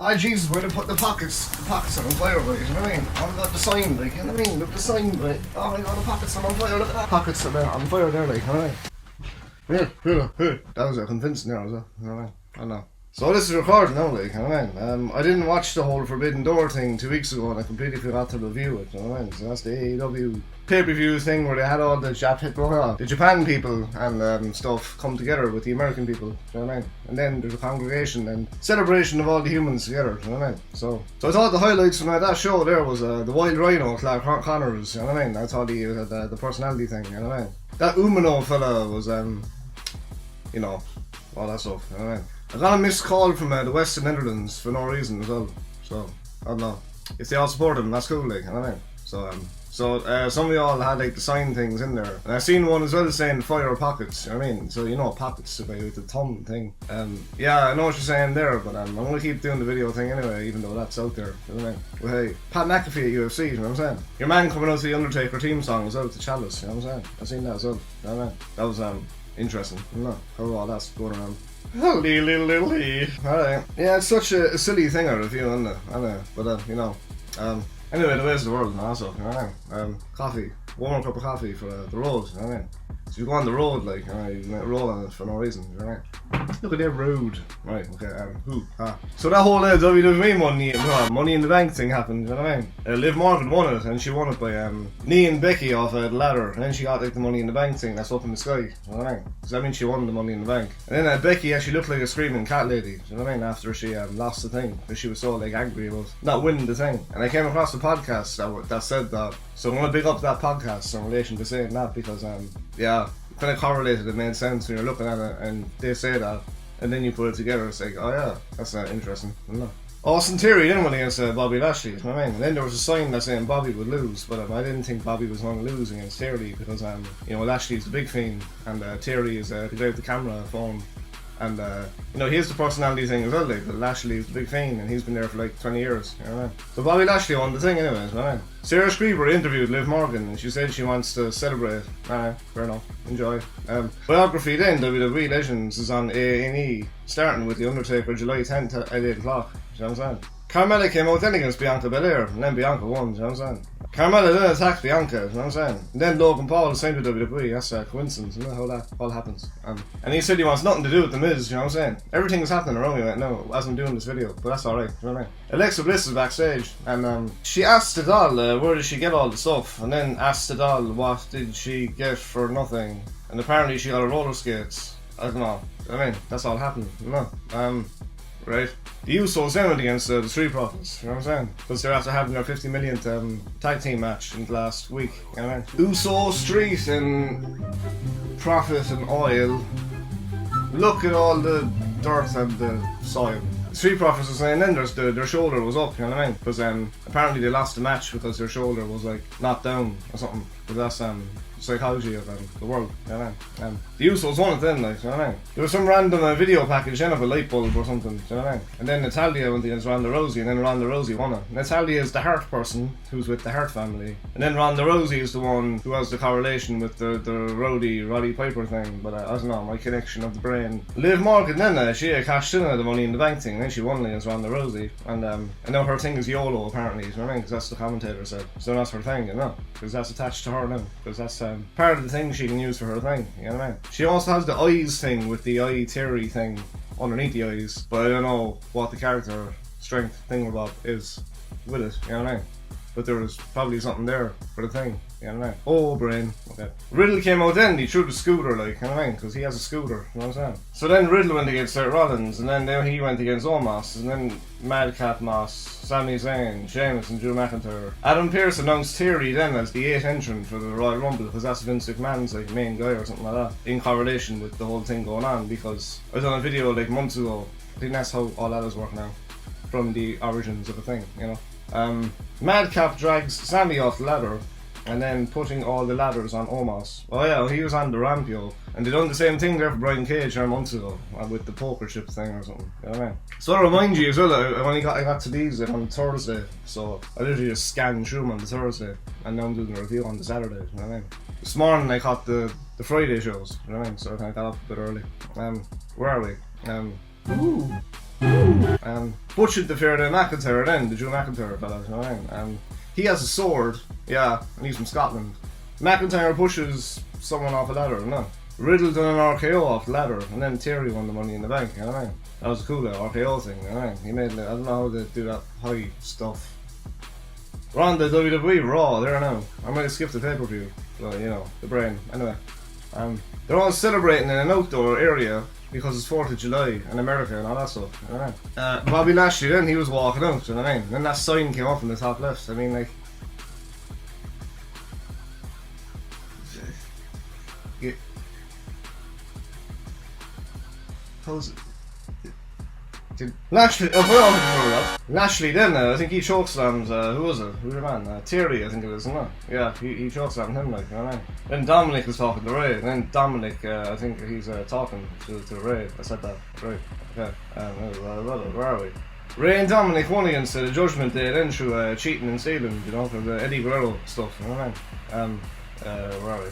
Ah, Jesus, where they put the pockets are on fire, right, you know what I mean? I've got the sign, like, you know what I mean? Look, the sign, right? Oh my God, the pockets are on fire, look at that. Pockets are on fire there, like, you know what I mean? That was convincing there, was it? You know what I mean? I don't know. So this is recording now, like, you know what I mean? I didn't watch the whole Forbidden Door thing 2 weeks ago and I completely forgot to review it, you know what I mean? So that's the AEW pay-per-view thing where they had all the Japan people and stuff come together with the American people, you know what I mean? And then there's a congregation and celebration of all the humans together, you know what I mean? So I thought the highlights from that show there was the Wild Rhino, Clark Connors, you know what I mean? I thought he had the personality thing, you know what I mean? That Umino fella was, you know, all that stuff, you know what I mean? I got a missed call from the Western Netherlands for no reason as well, so I don't know. If they all support him, that's cool, like, you know what I mean? So some of y'all had like the sign things in there, and I seen one as well saying fire pockets, you know what I mean? So you know pockets with the thumb thing. Yeah, I know what you're saying there, but I'm gonna keep doing the video thing anyway, even though that's out there, you know what I mean? Well, hey, Pat McAfee at UFC, you know what I'm saying? Your man coming out to the Undertaker theme song was out to Chalice, you know what I'm saying? I seen that as well, you know what I mean? That was interesting, you know, how all that's going around. Alright. Yeah, it's such a silly thing I review, isn't it? I know, but you know, anyway, the ways of the world and also, you know what I mean? Coffee, warm cup of coffee for the road, you know what I mean? So you go on the road, like, you know, you roll on it for no reason, you know what I mean? Look at that road. Right, okay, So that whole WWE Money in the Bank thing happened, you know what I mean? Liv Morgan won it, and she won it by Nia and Becky off the ladder, and then she got like the Money in the Bank thing that's up in the sky, you know what I mean? Does that mean she won the Money in the Bank? And then Becky actually looked like a screaming cat lady, you know what I mean? After she lost the thing, because she was so like angry about not winning the thing. And I came across a podcast that said that, so I'm gonna big up that podcast in relation to saying that, because yeah, kind of correlated, it made sense when you're looking at it and they say that, and then you put it together, it's like, oh yeah, that's interesting, I don't know. Austin Theory then went against Bobby Lashley, you know what I mean? And then there was a sign that saying Bobby would lose, but I didn't think Bobby was going to lose against Theory, because you know, Lashley's the big fiend and Theory is the guy with the camera phone. And, you know, here's the personality thing as well, like, Lashley is the big fiend and he's been there for like 20 years, you know what I mean? So Bobby Lashley won the thing anyways, you know what I mean? Sarah Screever interviewed Liv Morgan and she said she wants to celebrate. Alright, fair enough, enjoy. Biography then, WWE Legends is on A&E, starting with The Undertaker July 10th at 8 o'clock, you know what I'm saying? Carmella came out then against Bianca Belair, and then Bianca won, you know what I'm saying? Carmella then attacked Bianca, you know what I'm saying? And then Logan Paul signed with WWE, that's a coincidence, you know how that all happens. And he said he wants nothing to do with The Miz, you know what I'm saying? Everything is happening around me right now as I'm doing this video, but that's alright, you know what I mean? Alexa Bliss is backstage, and she asked the doll where did she get all the stuff, and then asked the doll what did she get for nothing, and apparently she got her roller skates. I don't know, I mean, that's all happening, you know? Right? The Usos then went against the Street Profits, you know what I'm saying? Because they're after having their 50 millionth tag team match in the last week, you know what I mean? Uso, Street and Profit and Oil, look at all the dirt and the soil. The Street Profits were saying then their shoulder was up, you know what I mean? Because apparently they lost the match because their shoulder was like knocked down or something. But that's psychology of the world, you know what I mean? The Usos won it then, like, you know what I mean? There was some random video package then of a light bulb or something, you know what I mean? And then Natalia went against Ronda Rousey, and then Ronda Rousey won it. Natalia is the Hart person, who's with the Hart family. And then Ronda Rousey is the one who has the correlation with the Roddy Piper thing, but I don't know, my connection of the brain. Liv Morgan then, she cashed in at the Money in the Bank thing, and then she won against Ronda Rousey. And now her thing is YOLO apparently, you know what I mean? Because that's the commentator said. So that's her thing, you know? Because that's attached to her now. Because that's part of the thing she can use for her thing, you know what I mean? She also has the eyes thing with the eye theory thing underneath the eyes, but I don't know what the character strength thingamabob is with it, you know what I mean? But there was probably something there for the thing, you know what I mean? Oh, brain. Okay. Riddle came out then, he threw the scooter, like, you know what I mean? Because he has a scooter, you know what I'm saying? So then Riddle went against Seth Rollins, and then he went against Omos, and then Madcap Moss, Sami Zayn, Sheamus and Drew McIntyre. Adam Pearce announced Theory then as the 8th entrant for the Royal Rumble, because that's Vince McMahon's like main guy or something like that, in correlation with the whole thing going on, because I done a video like months ago, I think that's how all that is working now, from the origins of the thing, you know? Madcap drags Sammy off the ladder and then putting all the ladders on Omos. Oh yeah, he was on the ramp, yo. And they done the same thing there for Brian Cage months ago with the poker chip thing or something, you know what I mean? So I remind you as well, I got to these on Thursday, so I literally just scanned through them on the Thursday, and now I'm doing a review on the Saturday, you know what I mean? This morning I caught the Friday shows, you know what I mean? So I kind of got up a bit early. Where are we? Butchered the Faraday McIntyre then, the Drew McIntyre fella, you know what I mean? He has a sword, yeah, and he's from Scotland. McIntyre pushes someone off a ladder, no? Riddle done an RKO off the ladder, and then Terry won the Money in the Bank, you know what I mean? That was a cool RKO thing, you know what I mean? He made, I don't know how they do that high stuff. We're on the WWE Raw there now. I might have skipped the pay-per-view, but you know, the brain. Anyway, they're all celebrating in an outdoor area because it's 4th of July in America and all that stuff, you know what I mean? Bobby Lashley then, he was walking out, you know what I mean? And then that sign came up in the top left, I mean like... Yeah. How's it? Lashley, Lashley then, I think he chokeslammed, who was it? Who was your man? Terry, I think it is, isn't it? Yeah, he chokeslammed him, like, you know what I mean? Then Dominic was talking to Ray, and then Dominic, I think he's talking to Ray. I said that, right, okay. Where are we? Ray and Dominic won against the Judgment Day then through cheating and stealing, you know, for the Eddie Guerrero stuff, you know what I mean? Where are we?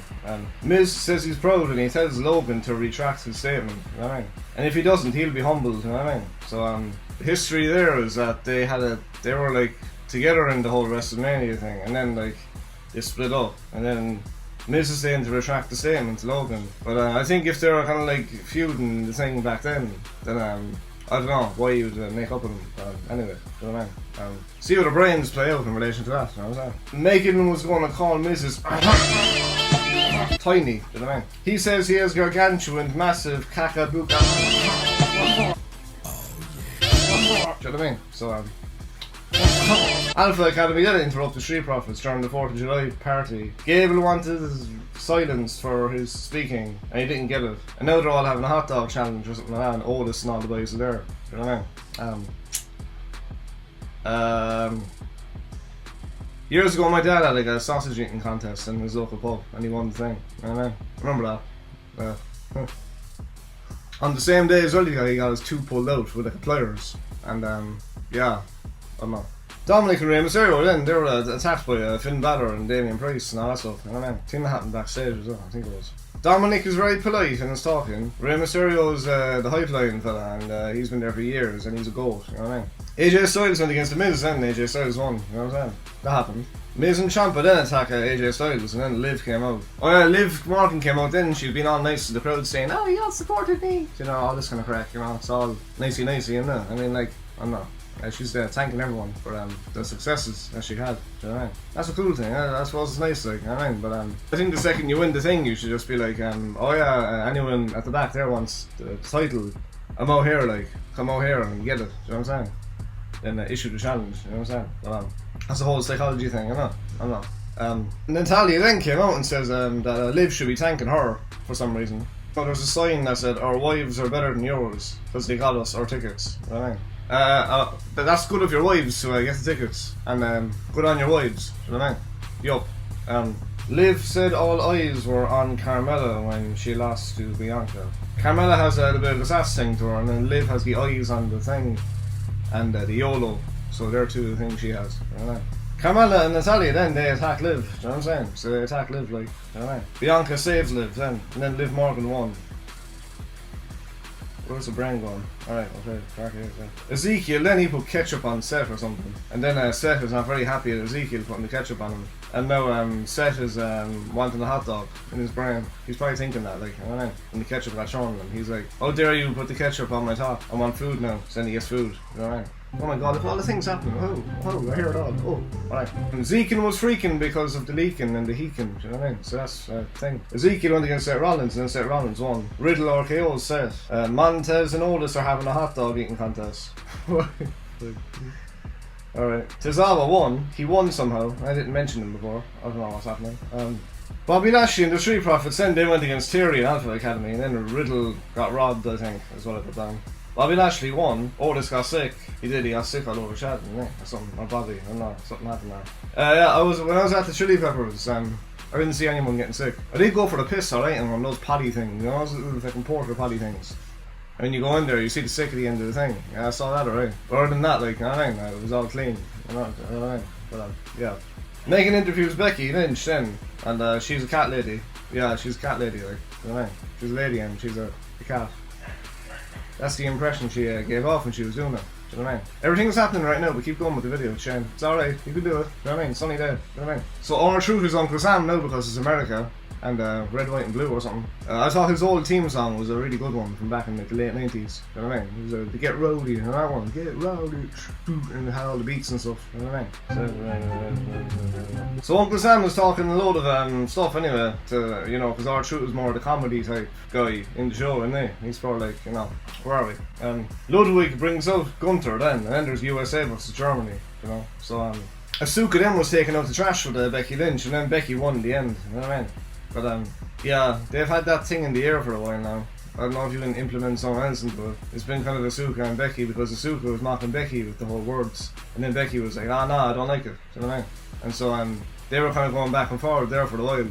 Miz says he's proud and he tells Logan to retract his statement, you know what I mean? And if he doesn't, he'll be humbled, you know what I mean? So, the history there is that they were like together in the whole WrestleMania thing, and then like, they split up, and then Miz is saying to retract the statement to Logan. But I think if they were kind of like feuding the thing back then I don't know why he would make up with him. Anyway, you know what I mean? See how the brains play out in relation to that, you know what I'm saying? Megan was going to call Mrs. Tiny, you know what I mean? He says he has gargantuan, massive cacabuca. Do you know what I mean? So, Alpha Academy did interrupt the Street Profits during the 4th of July party. Gable wanted silence for his speaking, and he didn't get it. And now they're all having a hot dog challenge or something like that, and Otis and all the boys are there. You know what I mean? Years ago, my dad had like a sausage eating contest in his local pub, and he won the thing. You know what I mean? Remember that? On the same day as well, he got his tooth pulled out with like pliers, and yeah, I don't know. Dominic and Rey Mysterio then, they were attacked by Finn Balor and Damian Priest and all that stuff, you know what I mean? I think that happened backstage as well, I think it was. Dominic is very polite in his talking. Rey Mysterio is the high-flying fella, and he's been there for years, and he's a goat, you know what I mean? AJ Styles went against the Miz, and AJ Styles won, you know what I'm saying? That happened. Miz and Ciampa then attack AJ Styles, and then Liv came out. Oh yeah, Liv Morgan came out then, she'd been all nice to the crowd saying, oh, you all supported me! You know, all this kind of crack, you know, it's all nicey-nicey, isn't it? I mean, like, I'm not. She's thanking everyone for the successes that she had, do you know what I mean? That's a cool thing, I suppose it's nice, like, you know what I mean? But I think the second you win the thing, you should just be like, oh yeah, anyone at the back there wants the title, I'm out here, like, come out here and get it, do you know what I'm saying? Then issue the challenge, you know what I'm saying? But that's a whole psychology thing, I know. Natalia then came out and says that Liv should be thanking her for some reason. But there's a sign that said, our wives are better than yours, because they got us our tickets, you know what I mean? That's good of your wives to get the tickets, and good on your wives, you know what I mean? Yup. Liv said all eyes were on Carmella when she lost to Bianca. Carmella has a bit of a sass thing to her, and then Liv has the eyes on the thing, and the YOLO, so they're two of the things she has, you know what I mean? Carmella and Natalia then, they attack Liv, do you know what I'm saying? So they attack Liv, like, you know what I mean? Bianca saves Liv then, and then Liv Morgan won. Where's the brain going? Alright, okay. Ezekiel, then he put ketchup on Seth or something. And then Seth is not very happy at Ezekiel putting the ketchup on him. And now Seth is wanting the hot dog in his brain. He's probably thinking that, like, I don't know. And the ketchup got shown him. He's like, how dare you put the ketchup on my top? I want food now. So then he gets food. You know what I mean? Oh my god, look at all the things happening. Oh, I hear it all. Oh, alright. Ezekiel was freaking because of the leaking and the heeking, do you know what I mean? So that's the thing. Ezekiel went against Seth Rollins and then Seth Rollins won. Riddle RKO's Seth. Montez and Otis are having a hot dog eating contest. Alright. Tozawa won. He won somehow. I didn't mention him before. I don't know what's happening. Bobby Lashley and the Street Profits then they went against Theory and Alpha Academy, and then Riddle got robbed, I think, is what I put down. Bobby Lashley won. Otis got sick. He got sick all over Chad, didn't he? Or something, or Bobby, I don't know, something happened there. Yeah, when I was at the Chili Peppers, I didn't see anyone getting sick. I did go for the piss, alright, and on those potty things, you know, those little fucking porter potty things. And when you go in there, you see the sick at the end of the thing. Yeah, I saw that, alright. But other than that, like, you know what I mean? It was all clean. You know what I mean? But, yeah. Megan interviews Becky Lynch then, and she's a cat lady. Yeah, she's a cat lady, like, you know what I mean? She's a lady and she's a cat. That's the impression she gave off when she was doing it. Do you know what I mean? Everything's happening right now, but keep going with the video, Shane. It's alright, you can do it. Do you know what I mean? Sunny day. Do you know what I mean? So our truth is Uncle Sam now because it's America and red, white and blue or something. I thought his old theme song was a really good one from back in like, the late 90s. Do you know what I mean? It was the Get Rowdy and that one. Get Rowdy. And it had all the beats and stuff. You know what I mean? So Uncle Sam was talking a load of stuff anyway, to, you know, because our truth is more the comedy type guy in the show, isn't he? He's for like, you know, where are we? Ludwig brings out Gunther then, and then there's USA versus Germany, you know. So Asuka then was taking out the trash with Becky Lynch, and then Becky won in the end, you know what I mean? But yeah, they've had that thing in the air for a while now. I don't know if you can implement something else into it. It's been kind of Asuka and Becky because Asuka was mocking Becky with the whole words, and then Becky was like, no, I don't like it, do you know what I mean? And so they were kind of going back and forward there for a while.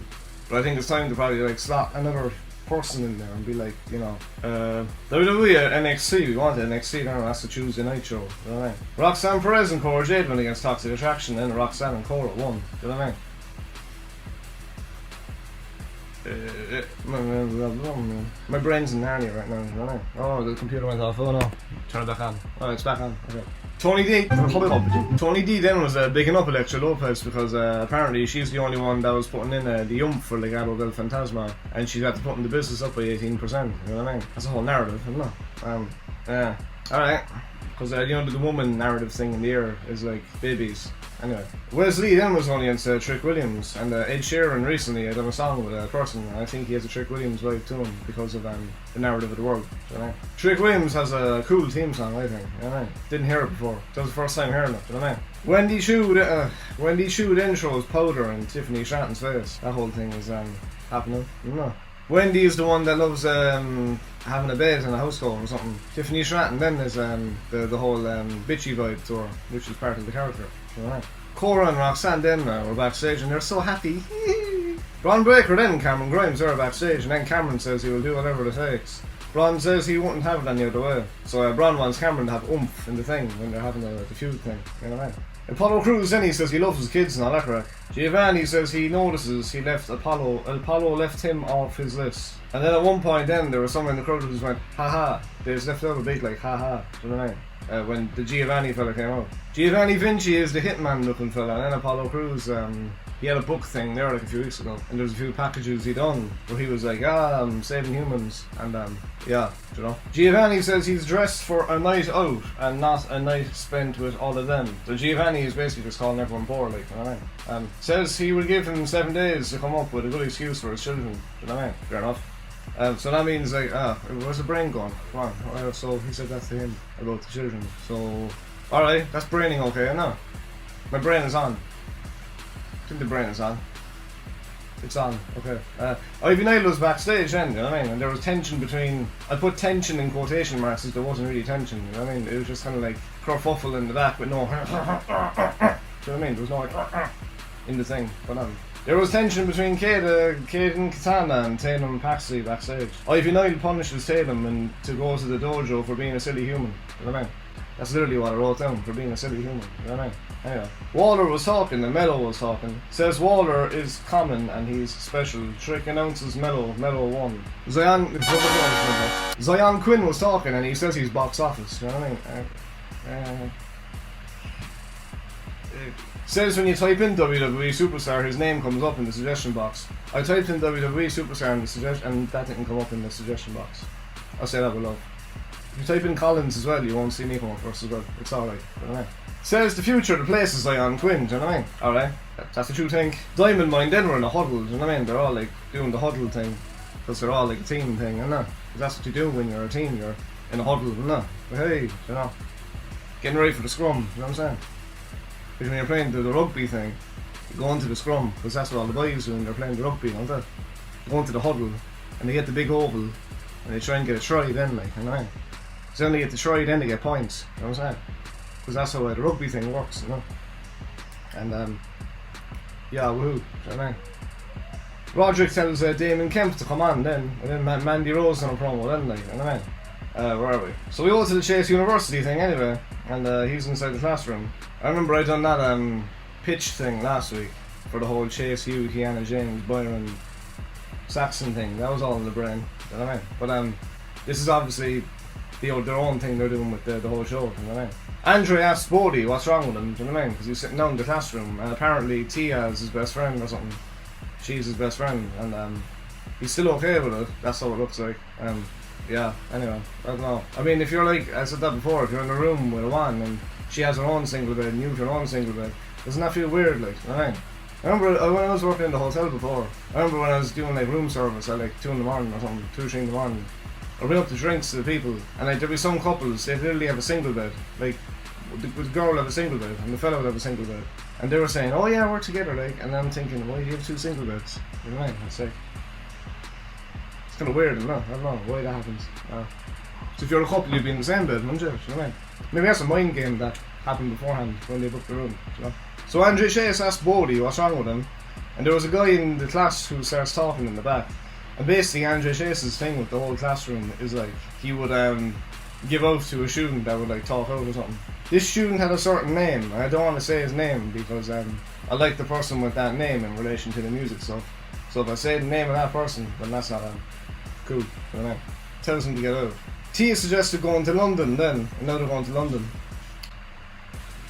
But I think it's time to probably like slot another person in there and be like, you know, WWE NXT, we want NXT, that's the Tuesday night show, you know what I mean? Roxanne Perez and Cora Jade went against Toxic Attraction, and Roxanne and Cora won, you know what I mean? My brain's in Narnia right now, you know what I mean? Oh, the computer went off, oh no. Turn it back on. Oh, it's back on, okay. Tony D then was bigging up Elektra Lopez because apparently she's the only one that was putting in the oomph for Legado del Fantasma, and she's had to put the business up by 18%, you know what I mean? That's a whole narrative, isn't it? Yeah, alright. Because you know, the woman narrative thing in the air is like babies. Anyway, Wesley then was only against Trick Williams, and Ed Sheeran recently had done a song with a person, and I think he has a Trick Williams vibe to him because of the narrative of the world. You know? Trick Williams has a cool theme song, I think. You know? Didn't hear it before. That was the first time hearing it. You know? Wendy Choo then shows powder in Tiffany Stratton's face. That whole thing is happening. You know. Wendy is the one that loves having a bed in a household or something. Tiffany Stratton then is the whole bitchy vibe to her, which is part of the character. Right. Cora and Roxanne then were backstage and they're so happy. Bron Breakker then and Cameron Grimes are backstage, and then Cameron says he will do whatever it takes. Bron says he wouldn't have it any other way. So Bron wants Cameron to have oomph in the thing when they're having the feud thing. You know what I mean? Apollo Crews then he says he loves his kids and all that crap. Giovanni says he notices he left Apollo left him off his list. And then at one point then there was someone in the crowd who just went, haha. They just left out a big like haha. You know what I mean? When the Giovanni fella came out. Giovanni Vinci is the hitman looking fella, and then Apollo Crews, he had a book thing there like a few weeks ago, and there was a few packages he done where he was like, I'm saving humans, and yeah, you know. Giovanni says he's dressed for a night out and not a night spent with all of them. So Giovanni is basically just calling everyone poor, like, you know what I mean? Says he will give him 7 days to come up with a good excuse for his children, you know what I mean? Fair enough. So that means like, where's the brain gone? Come on. So he said that to him about the children. So, alright, that's braining okay, no? My brain is on. I think the brain is on. It's on, okay. Ivy Nile was backstage then, you know what I mean? And there was tension between, I put tension in quotation marks as there wasn't really tension, you know what I mean? It was just kind of like kerfuffle in the back with no you know what I mean? There was no like in the thing, but there was tension between Kate and Katana and Tatum Paxley backstage. Ivy Nile punishes Tatum and to go to the dojo for being a silly human. You know what I mean? That's literally what I wrote down, for being a silly human. You know what I mean? Anyway. Waller was talking and Mello was talking. Says Waller is common and he's special. Trick announces Mello won. Zion Quinn was talking and he says he's box office. You know what I mean? Says when you type in WWE Superstar, his name comes up in the suggestion box. I typed in WWE Superstar in the suggestion, and that didn't come up in the suggestion box. I'll say that with love. If you type in COLLINZ as well, you won't see me come up first as well. It's alright, you know what I mean? Says the future, the place is Zion Quinn, do you know what I mean? Alright, that's what you think. Diamond Mine then were in a huddle, do you know what I mean? They're all like doing the huddle thing, because they're all like a team thing, you know? Because that's what you do when you're a team, you're in a huddle, you know? But hey, you know, getting ready for the scrum, you know what I'm saying? Because when you're playing the rugby thing, you go into the scrum, because that's what all the boys do when they're playing the rugby, don't they? Go into the huddle, and they get the big oval, and they try and get a try then, like, you know? So then they get the try, then they get points, you know what I'm saying? Because that's how the rugby thing works, you know? And, yeah, woohoo, you know what I mean? Roderick tells Damon Kemp to come on then, and then Mandy Rose on a promo then, like, you know what I mean? Where are we? So we go to the Chase University thing anyway, and he's inside the classroom. I remember I done that pitch thing last week for the whole Chase, Hugh, Kiana, James, Byron, Saxon thing. That was all in the brain, you know what I mean? But this is obviously their own thing they're doing with the whole show, you know what I mean? Andre asked Bodie what's wrong with him, do you know what I mean? Because he was sitting down in the classroom, and apparently Tia is his best friend or something. She's his best friend, and he's still okay with it. That's how it looks like. Yeah, anyway, I don't know. I mean, if you're like, I said that before, if you're in a room with a one and she has her own single bed and you have your own single bed, doesn't that feel weird, like, you know what I mean? I remember when I was working in the hotel before, I remember when I was doing like room service at like 2 in the morning or something, 2 or 3 in the morning, I'd bring up the drinks to the people, and like there'd be some couples, they'd literally have a single bed, like, the girl would have a single bed, and the fella would have a single bed, and they were saying, oh yeah, we're together, like, and I'm thinking, why do you have 2 single beds? You know what I mean? It's like, it's kind of weird, I don't know why that happens. So if you're a couple, you'd be in the same bed, wouldn't you? You know what I mean? Maybe that's a mind game that happened beforehand when they booked the room, you know? So Andre Chase asked Bodie what's wrong with him, and there was a guy in the class who starts talking in the back, and basically Andre Chase's thing with the whole classroom is like, he would give out to a student that would like talk out or something. This student had a certain name, and I don't want to say his name because I like the person with that name in relation to the music stuff. So if I say the name of that person, then that's not cool, you know what I mean? Tells him to get out. Tia suggested going to London then, and now they're going to London.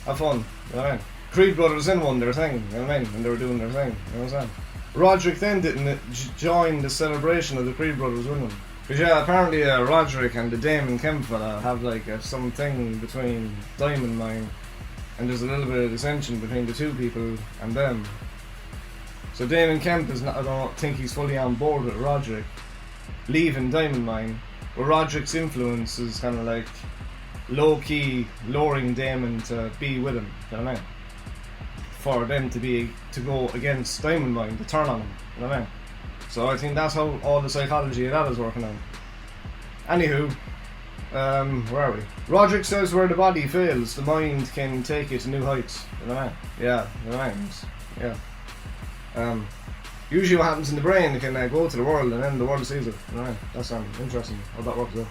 Have fun, you know what I mean? Creed Brothers in won their thing, you know what I mean? And they were doing their thing, you know what I'm saying? Roderick then didn't join the celebration of the Creed Brothers winning. Because yeah, apparently Roderick and the Damon Kemp fella have like something between Diamond Mine, and there's a little bit of dissension between the two people and them. So Damon Kemp is not, I don't think he's fully on board with Roderick leaving Diamond Mine, but Roderick's influence is kind of like low-key lowering Damon to be with him, you know what I mean? For them to go against Diamond Mine, to turn on him, you know what I mean? So I think that's how all the psychology of that is working out. Anywho, where are we? Roderick says where the body fails, the mind can take it to new heights, you know what I mean? Yeah, you know what I mean? Yeah. Usually what happens in the brain can go to the world and then the world sees it, you know what I mean? That's interesting how that works out.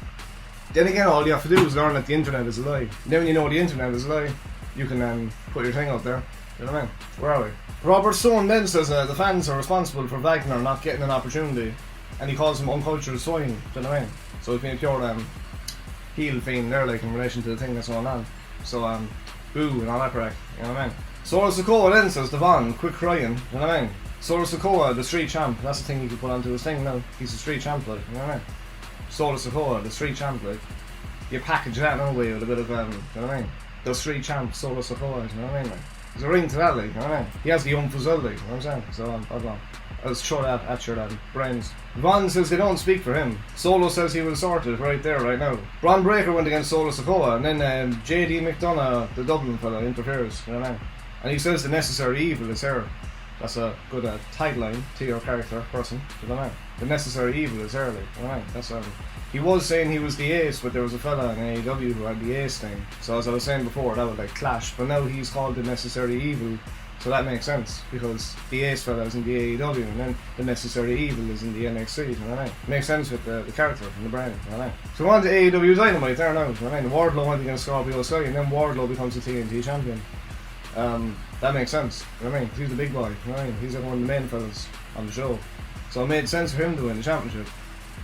Then again, all you have to do is learn that the internet is a lie. And then when you know the internet is a lie, you can put your thing out there. You know what I mean? Where are we? Robert Stone then says the fans are responsible for Wagner not getting an opportunity, and he calls them uncultured swine. You know what I mean? So it's been a pure heel fiend there, like, in relation to the thing that's going on. So boo and all that crack. You know what I mean? Sora Sokoa then says Devon, quit crying. You know what I mean? Sora Sokoa, the street champ. That's the thing he could put onto his thing now. He's a street champ, like. You know what I mean? Sora Sokoa, the street champ, like. You package that in a way with a bit of you know what I mean? The street champ, Sora Sokoa. You know what I mean? Like. There's a ring to that, like, you know what I mean? He has the oomph as well, like, you know what I'm saying? So, I don't know. I'll throw that at your brains. Von says they don't speak for him. Solo says he will sort it right there, right now. Bron Breaker went against Solo Sokoa, and then JD McDonough, the Dublin fella, interferes, you know what I mean? And he says the necessary evil is here. That's a good tagline to your character, person, you know what I mean? The necessary evil is here, like, you know what I mean? That's he was saying he was the ace, but there was a fella in AEW who had the ace thing. So as I was saying before, that would like clash. But now he's called the necessary evil, so that makes sense because the ace fella is in the AEW, and then the necessary evil is in the NXT. You know what I mean? Makes sense with the character and the brand. You know what I mean? So on to AEW Dynamite there now. You know what I mean? Wardlow went against Scorpio Sky, and then Wardlow becomes the TNT champion. That makes sense. You know what I mean? He's the big boy. You know what I mean? He's like one of the main fellas on the show, so it made sense for him to win the championship.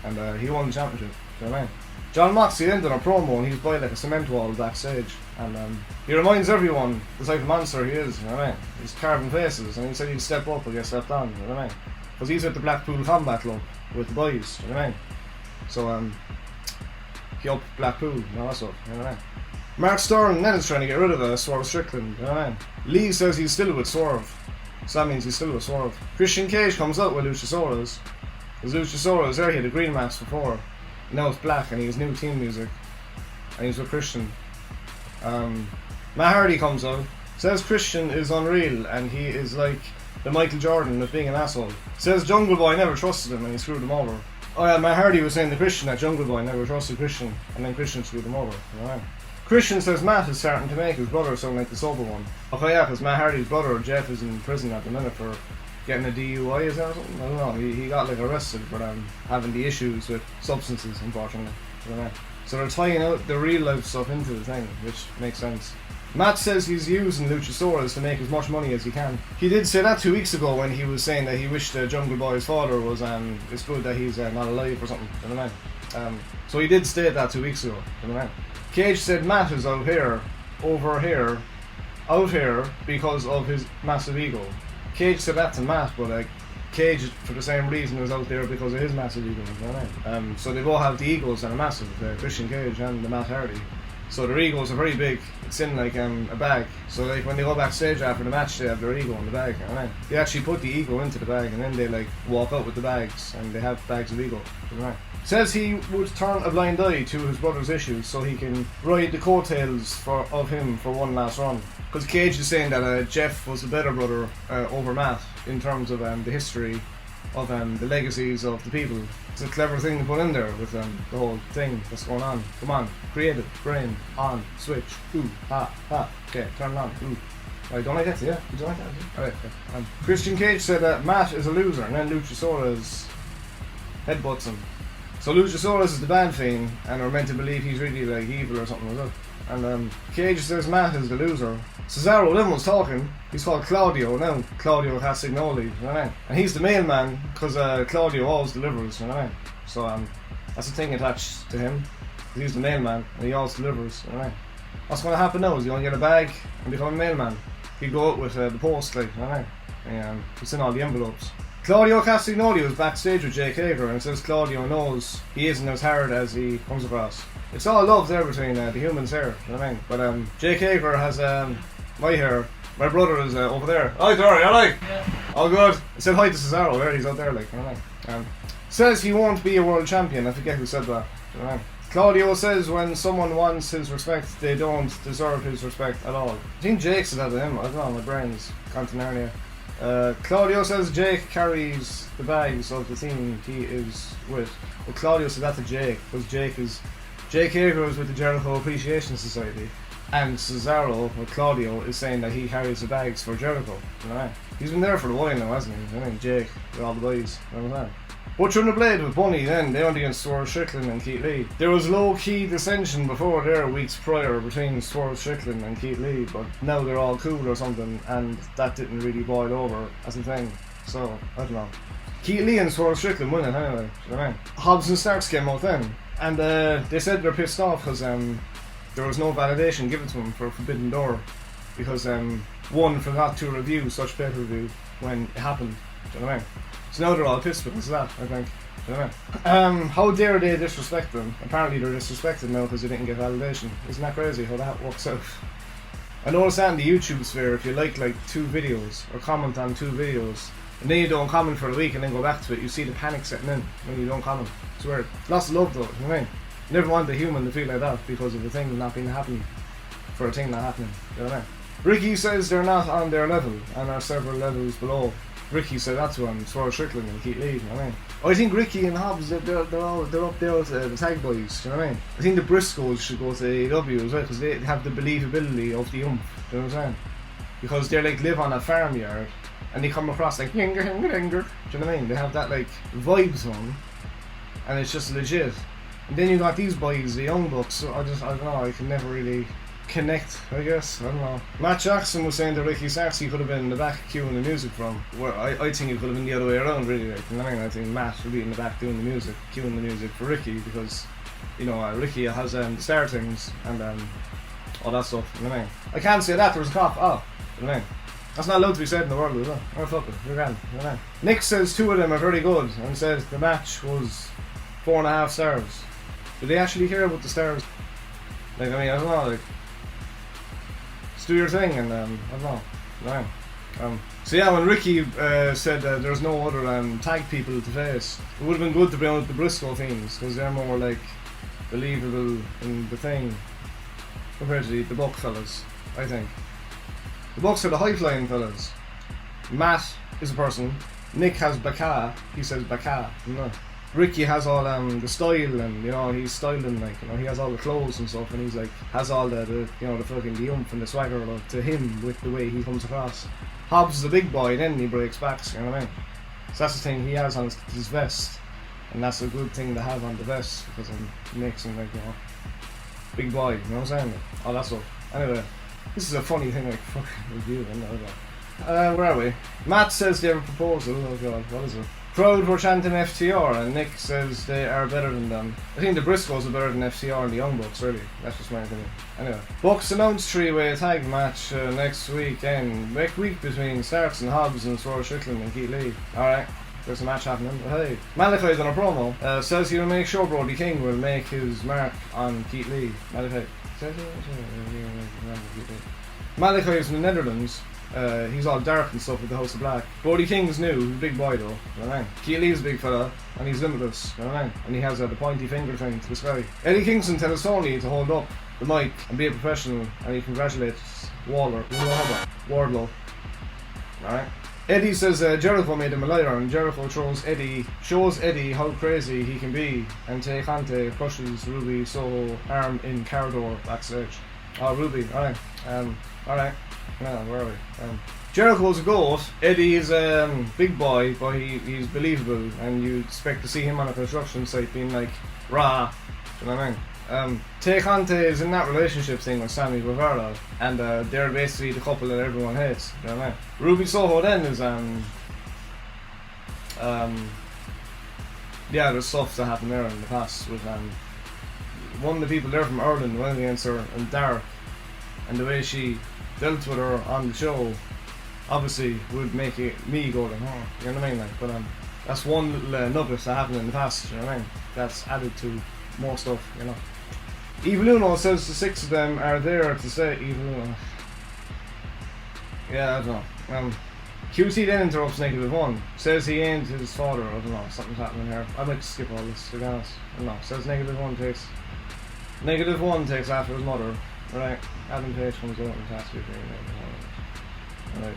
And he won the championship, you know what I mean? John Moxley then done a promo and he's by like a cement wall backstage, and he reminds everyone the type of monster he is, you know what I mean? He's carving faces, and he said he'd step up or get stepped on, you know what I mean? Because he's at the Blackpool Combat Club with the boys, you know what I mean? So he up Blackpool and all that stuff, you know what I mean? Mark Sterling then is trying to get rid of Swerve Strickland, you know what I mean? Lee says he's still with Swerve, so that means he's still with Swerve. Christian Cage comes out with Luchasaurus. Because Luchasaurus there, he had a green mask before, now it's black, and he has new theme music, and he's with Christian. Matt Hardy comes out, says Christian is unreal, and he is like the Michael Jordan of being an asshole. Says Jungle Boy never trusted him, and he screwed him over. Oh yeah, Matt Hardy was saying to Christian that Jungle Boy never trusted Christian, and then Christian screwed him over. Alright. Christian says Matt is starting to make his brother sound like the sober one. Okay, yeah, because Matt Hardy's brother, Jeff, is in prison at the minute for getting a DUI, is that or something? I don't know. He got like arrested for having the issues with substances, unfortunately. You know? So they're tying out the real life stuff into the thing, which makes sense. Matt says he's using Luchasaurus to make as much money as he can. He did say that 2 weeks ago when he was saying that he wished Jungle Boy's father was it's good that he's not alive or something. You know what I mean? So he did state that 2 weeks ago. You know what I mean? Cage said Matt is out here, over here, out here because of his massive ego. Cage said that to Matt, but Cage, for the same reason, was out there because of his massive ego. You know what I mean? So they both have the egos that are massive, Christian Cage and the Matt Hardy. So their egos are very big. It's in like a bag. So like when they go backstage after the match, they have their ego in the bag. You know what I mean? They actually put the ego into the bag, and then they like walk out with the bags, and they have bags of ego. You know what I mean? Says he would turn a blind eye to his brother's issues so he can ride the coattails of him for one last run. Because Cage is saying that Jeff was the better brother over Matt in terms of the history of the legacies of the people. It's a clever thing to put in there with the whole thing that's going on. Come on, creative, brain, on, switch, ooh, ha, ha, okay, turn it on, ooh. Right, don't I get to, yeah? You don't like that? Alright, okay. Christian Cage said that Matt is a loser, and then Luchasaurus headbutts him. So Luchasaurus is the bad thing, and we're meant to believe he's really like evil or something like that. And Cage says Matt is the loser. Cesaro then was talking. He's called Claudio now. Claudio Castagnoli, you know what I mean? And he's the mailman because Claudio always delivers, you know what I mean? So that's the thing attached to him. He's the mailman and he always delivers, you know what I mean? What's going to happen now is he's going to get a bag and become a mailman. He'd go out with the post, like, you know what I mean? And it's in all the envelopes. Claudio Castagnoli was backstage with Jake Hager and says Claudio knows he isn't as hard as he comes across. It's all love there between the humans here, you know what I mean? But Jake Hager has my hair. My brother is over there. Hi Dory, I like. Yeah. All good. I said hi to Cesaro there, he's out there, like, you know what I mean? Says he won't be a world champion. I forget who said that, you know what I mean? Claudio says when someone wants his respect, they don't deserve his respect at all. I think Jake said that to him. I don't know, my brain's continuity. Claudio says Jake carries the bags of the team he is with. Well, Claudio said that to Jake, because Jake Hager is with the Jericho Appreciation Society, and Cesaro, or Claudio, is saying that he carries the bags for Jericho. You know what I mean? He's been there for a while now, hasn't he? I mean, Jake, with all the boys, you know what I mean? Butcher and the Blade with Bunny then, they went against Swerve Strickland and Keith Lee. There was low-key dissension before there weeks prior between Swerve Strickland and Keith Lee, but now they're all cool or something, and that didn't really boil over as a thing. So, I don't know. Keith Lee and Swerve Strickland won it anyway, you know what I mean? Hobbs and Starks came out then, and they said they're pissed off because there was no validation given to them for Forbidden Door, because one forgot to review such pay-per-view when it happened, do you know what I mean? So now they're all pissed because of that, I think. Do you know what I mean? How dare they disrespect them? Apparently they're disrespected now because they didn't get validation. Isn't that crazy how that works out? I noticed that in the YouTube sphere, if you like 2 videos or comment on 2 videos and then you don't comment for a week and then go back to it, you see the panic setting in when you don't comment. It's weird. Lots of love though, you know what I mean? You never want a human to feel like that because of a thing not being happening for a thing not happening. You know what I mean? Ricky says they're not on their level and are several levels below. Ricky said that to him, Swerve Strickland and Keith Lee, you know what I mean? I think Ricky and Hobbs, they're up there with the tag boys, you know what I mean? I think the Briscoes should go to AEW as well, because they have the believability of the oomph, you know what I'm saying? Because they live on a farmyard, and they come across like, yinger, yinger, yinger, do you know what I mean? They have that vibe to them, and it's just legit. And then you got these boys, the Young Bucks, so I don't know, I can never really connect, I guess. I don't know. Matt Jackson was saying that Ricky Starks could have been in the back cueing the music from. Where I think it could have been the other way around, really. You know what I mean? I think Matt would be in the back doing the music, cueing the music for Ricky, because Ricky has the startings and all that stuff. You know what I mean? I can't say that. There was a cop. Oh, you know what I mean? That's not allowed to be said in the world, is it? Oh fuck it, you're grand. You know what I mean? Nick says 2 of them are very good and says the match was 4.5 stars. Did they actually hear about the stars? I don't know. Just do your thing, and I don't know. No. So yeah, when Ricky said there's no other tag people to face, it would have been good to bring out the Briscoe teams because they're more believable in the thing compared to the Buck fellas. I think the Bucks are the high flying fellas. Matt is a person. Nick has Baka. He says Baka. Ricky has all the style, and he's styling, he has all the clothes and stuff, and he's has all the fucking the oomph and the swagger to him with the way he comes across. Hobbs is a big boy, then he breaks backs, you know what I mean? So that's the thing he has on his vest, and that's a good thing to have on the vest because it makes him big boy, you know what I'm saying? All that stuff. Anyway, this is a funny thing, fucking review, where are we? Matt says they have a proposal. Oh god, what is it? Crowd were chanting FTR, and Nick says they are better than them. I think the Briscoes are better than FTR and the Young Bucks, really. That's just my opinion. Anyway, Bucks announced 3-way tag match next weekend. Week between Starks and Hobbs and Swerve Strickland and Keith Lee. Alright, there's a match happening. But hey, Malachi's on a promo. Says he'll make sure Brody King will make his mark on Keith Lee. Malachi is in the Netherlands. He's all dark and stuff with the House of Black. Brody King's new, he's a big boy though, you know what I mean? Keith Lee's a big fella, and he's limitless, you know what I mean? And he has the pointy finger thing to the sky. Eddie Kingston tells Tony to hold up the mic and be a professional, and he congratulates Wardlow. Alright? Eddie says Jericho made him a liar, and Jericho shows Eddie how crazy he can be, and Tay Conte crushes Ruby Soho arm in corridor backstage. Oh, Ruby, alright. Alright. No, where are we? Jericho's a goat. Eddie is a big boy, but he's believable, and you expect to see him on a construction site being like, rah, do you know what I mean? Tay Conte is in that relationship thing with Sammy Guevara, and they're basically the couple that everyone hates, do you know what I mean? Ruby Soho then is, yeah, there's stuff that happened there in the past with, one of the people there from Ireland went against her and Dark, and the way she dealt with her on the show obviously would make me go like, oh, you know what I mean? Like, but that's one little nugget that happened in the past, you know what I mean? That's added to more stuff, you know. Evil Uno says the 6 of them are there to say Evil Uno. Yeah, I don't know. QT then interrupts -1. Says he ain't his father, I don't know, something's happening here. I'd like to skip all this, to be honest. I don't know. Says -1 takes after his mother. Right, Adam Page comes out and tasks you. Right.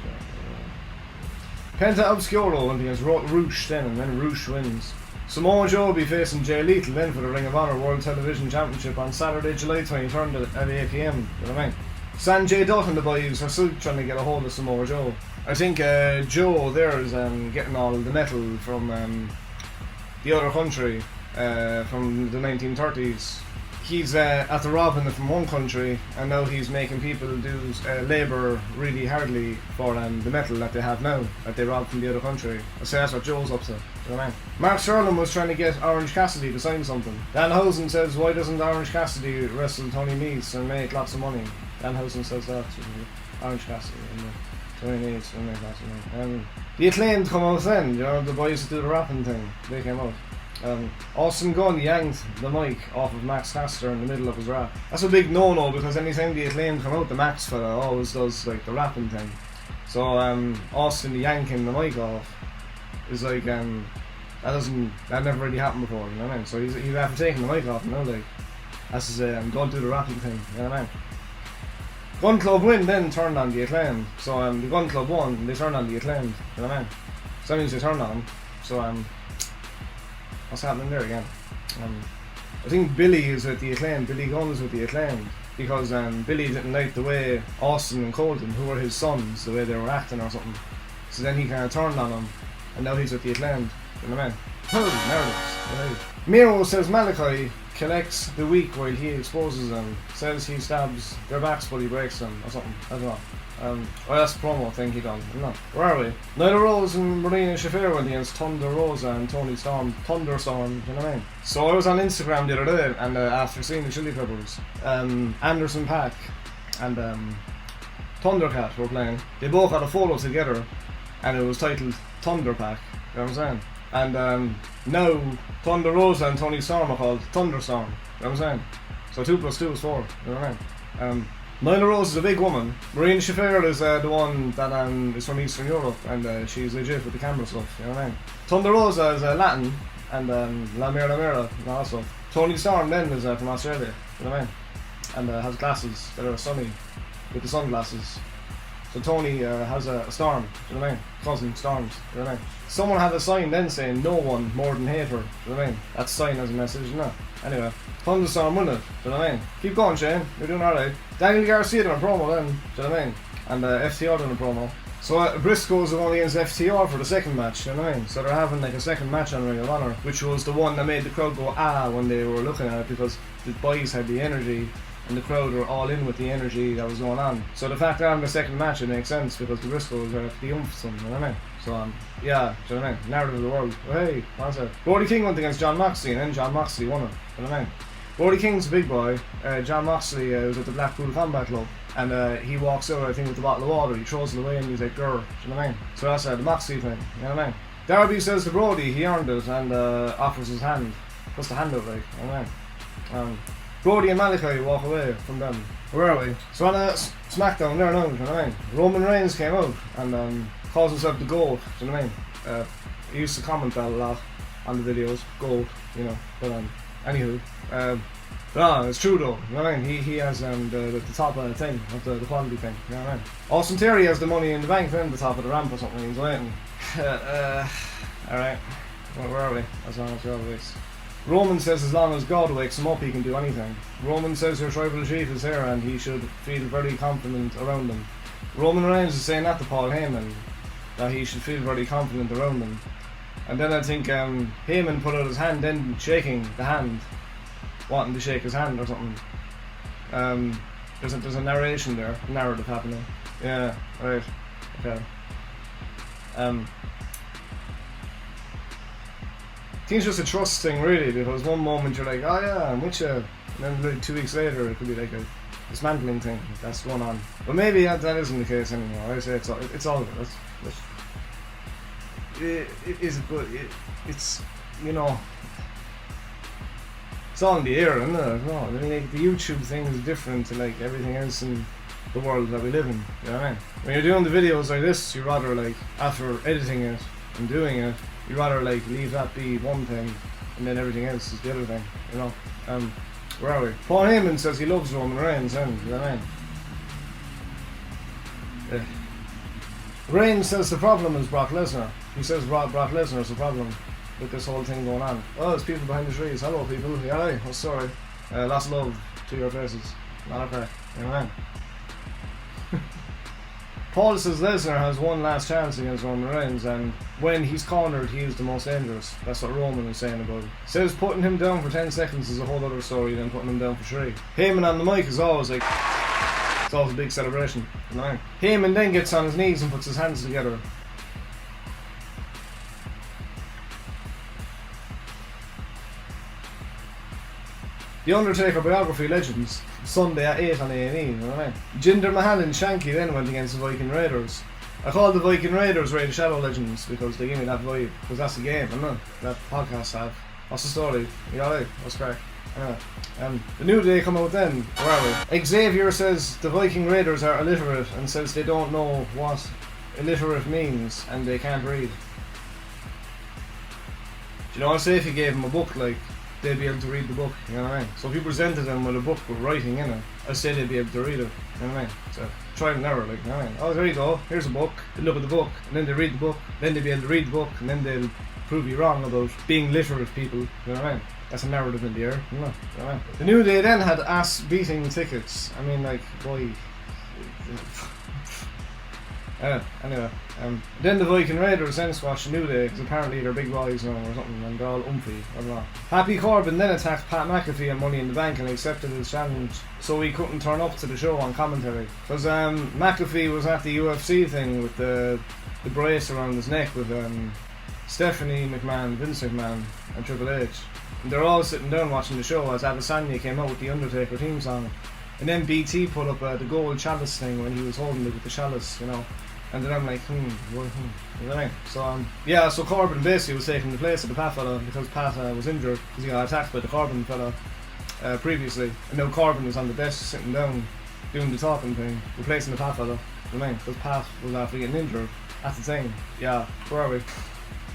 Penta Obscuro went against Roosh then, and then Roosh wins. Samoa Joe will be facing Jay Lethal then for the Ring of Honor World Television Championship on Saturday, July 23rd at 8 PM. You know what I mean? Sanjay Dutt and the boys are still trying to get a hold of Samoa Joe. I think Joe there is getting all the metal from the other country from the 1930s. He's at the robbing from one country, and now he's making people do labour really hardly for the metal that they have now, that they robbed from the other country. I say that's what Joe's up to. You know what I mean? Mark Sterling was trying to get Orange Cassidy to sign something. Danhausen says, why doesn't Orange Cassidy wrestle Tony Nese and make lots of money? Danhausen says that. Orange Cassidy and Tony Nese and make lots of money. The Acclaimed come out then, you know, the boys that do the rapping thing, they came out. Austin Gunn yanked the mic off of Max Caster in the middle of his rap. That's a big no-no, because anytime the Acclaimed come out, the Max fella always does like the rapping thing. So Austin yanking the mic off is like that never really happened before, you know what I mean? So he's after taking the mic off, you know, like that's his don't do the rapping thing, you know what I mean? Gun Club win then turned on the Acclaimed. So the Gun Club won, they turned on the Acclaimed, you know what I mean? So that means they turned on them. So what's happening there again? I think Billy is with the Acclaimed. Billy Gunn is with the Acclaimed because Billy didn't like the way Austin and Colton, who were his sons, the way they were acting or something. So then he kind of turned on them, and now he's with the Acclaimed. You know what I mean? Narratives. Miro says Malachi collects the weak while he exposes them. Says he stabs their backs but he breaks them or something. I don't know. Well, that's a promo thing he done. I'm not. Where are we? Nyla Rose and Marina Shafir went against Thunder Rosa and Tony Storm. Thunderstorm, do you know what I mean? So I was on Instagram the other day, and after seeing the Chili Peppers, Anderson .Paak and Thundercat were playing. They both had a photo together, and it was titled Thunder Pack. You know what I'm saying? And now Thunder Rosa and Tony Storm are called Thunderstorm. You know what I'm saying? So 2 + 2 is 4. You know what I mean? Nyla Rose is a big woman. Marina Shafir is the one that is from Eastern Europe, and she's legit with the camera stuff, you know what I mean? Thunder Rosa is Latin, and La Mera and all that stuff. Tony Storm then is from Australia, you know what I mean? And has glasses that are sunny, with the sunglasses. So Tony has a storm, you know what I mean? Cousin storms, you know what I mean? Someone had a sign then saying no one more than hate her, you know what I mean? That sign as a message, you know? Anyway, Thunderstorm won it, do you know what I mean? Keep going, Shane, you're doing alright. Daniel Garcia done a promo then, do you know what I mean? And FTR done a promo. So Briscoes are going against FTR for the second match, you know what I mean? So they're having like a second match on Ring of Honor, which was the one that made the crowd go ah when they were looking at it, because the boys had the energy and the crowd were all in with the energy that was going on. So the fact that I'm the second match, it makes sense because the Briscoes are the something, you know what I mean? So yeah, do you know what I mean? Narrative of the world. Oh, hey, what's that? Brody King went against John Moxley, and then John Moxley won it, you know what I mean? Brody King's a big boy. John Moxley was at the Blackpool Combat Club, and he walks out, I think, with a bottle of water. He throws it away and he's like, "Grr," do you know what I mean? So that's the Moxley thing, you know what I mean? Darby says to Brody he earned it and offers his hand. Puts the hand out, like, you know what I mean? Brody and Malachi walk away from them. Where are we? So on SmackDown there now, you know what I mean? Roman Reigns came out and calls himself the GOAT, do you know what I mean? He used to comment that a lot on the videos, GOAT, you know, but anywho. No, it's true though, you know what I mean? He has the top of the thing, of the quality thing, you know what I mean? Austin Theory has the money in the bank then, the top of the ramp or something, he's waiting. Alright, well, where are we? As long as we're always. Roman says as long as God wakes him up he can do anything. Roman says your tribal chief is here and he should feel very confident around him. Roman Reigns is saying that to Paul Heyman, that he should feel very confident around him. And then I think Heyman put out his hand, then shaking the hand, wanting to shake his hand or something. There's a narration there, a narrative happening. Yeah, right, okay. I think it's just a trust thing really, because one moment you're like, oh yeah, I'm with you, and then like 2 weeks later it could be like a dismantling thing that's going on. But maybe that isn't the case anymore. I say it's all good. It is good. It's, you know, it's all in the air, isn't it? No, I mean, like, the YouTube thing is different to like everything else in the world that we live in. You know what I mean? When you're doing the videos like this, you rather like, after editing it and doing it, you rather like leave that be one thing and then everything else is the other thing, you know. Where are we? Paul Heyman says he loves Roman Reigns, and you know what I mean? Reigns says the problem is Brock Lesnar. He says Brock Lesnar is the problem with this whole thing going on. Oh, there's people behind the trees. Hello people. Yeah, hi. Oh, sorry. Lots of love to your faces. Not okay. You know what I mean? Paul says Lesnar has one last chance against Roman Reigns, and when he's cornered he is the most dangerous. That's what Roman is saying about it. Says putting him down for 10 seconds is a whole other story than putting him down for 3. Heyman on the mic is always like, it's always a big celebration, you know? Heyman then gets on his knees and puts his hands together. The Undertaker biography legends, Sunday at 8 on A&E, you know what I mean? Jinder Mahal and Shanky then went against the Viking Raiders. I call the Viking Raiders Raid of Shadow Legends because they give me that vibe, because that's the game, isn't it? That podcast have. What's the story? You alright? What's crack? The New Day come out then. Where are we? Xavier says the Viking Raiders are illiterate and says they don't know what illiterate means and they can't read. Do you know what I say if you gave them a book, like, they'd be able to read the book, you know what I mean? So if you presented them with a book with writing in it, I say they'd be able to read it, you know what I mean? So try and error, like, you know what I mean? Oh, there you go, here's a book, they look at the book, and then they read the book, then they'll be able to read the book, and then they'll prove you wrong about being literate people, you know what I mean? That's a narrative in the air, you know what I mean? The New Day then had ass-beating tickets. I mean, like, boy. Anyway, then the Viking Raiders then squashed the New Day because apparently they're big boys now or something and they're all umphy or blah. Happy Corbin then attacked Pat McAfee on Money in the Bank and accepted his challenge, so he couldn't turn up to the show on commentary because McAfee was at the UFC thing with the brace around his neck with Stephanie McMahon, Vince McMahon and Triple H, and they're all sitting down watching the show as Adesanya came out with the Undertaker theme song, and then BT put up the gold chalice thing when he was holding it with the chalice, you know. And then I'm like, you know what I mean? So, yeah, so Corbin basically was taking the place of the Pat fella because Pat was injured because he got attacked by the Corbin fella previously. And now Corbin was on the desk sitting down doing the talking thing, replacing the Pat fella, you know what I mean? Because Pat was after getting injured at the time. Yeah, where are we?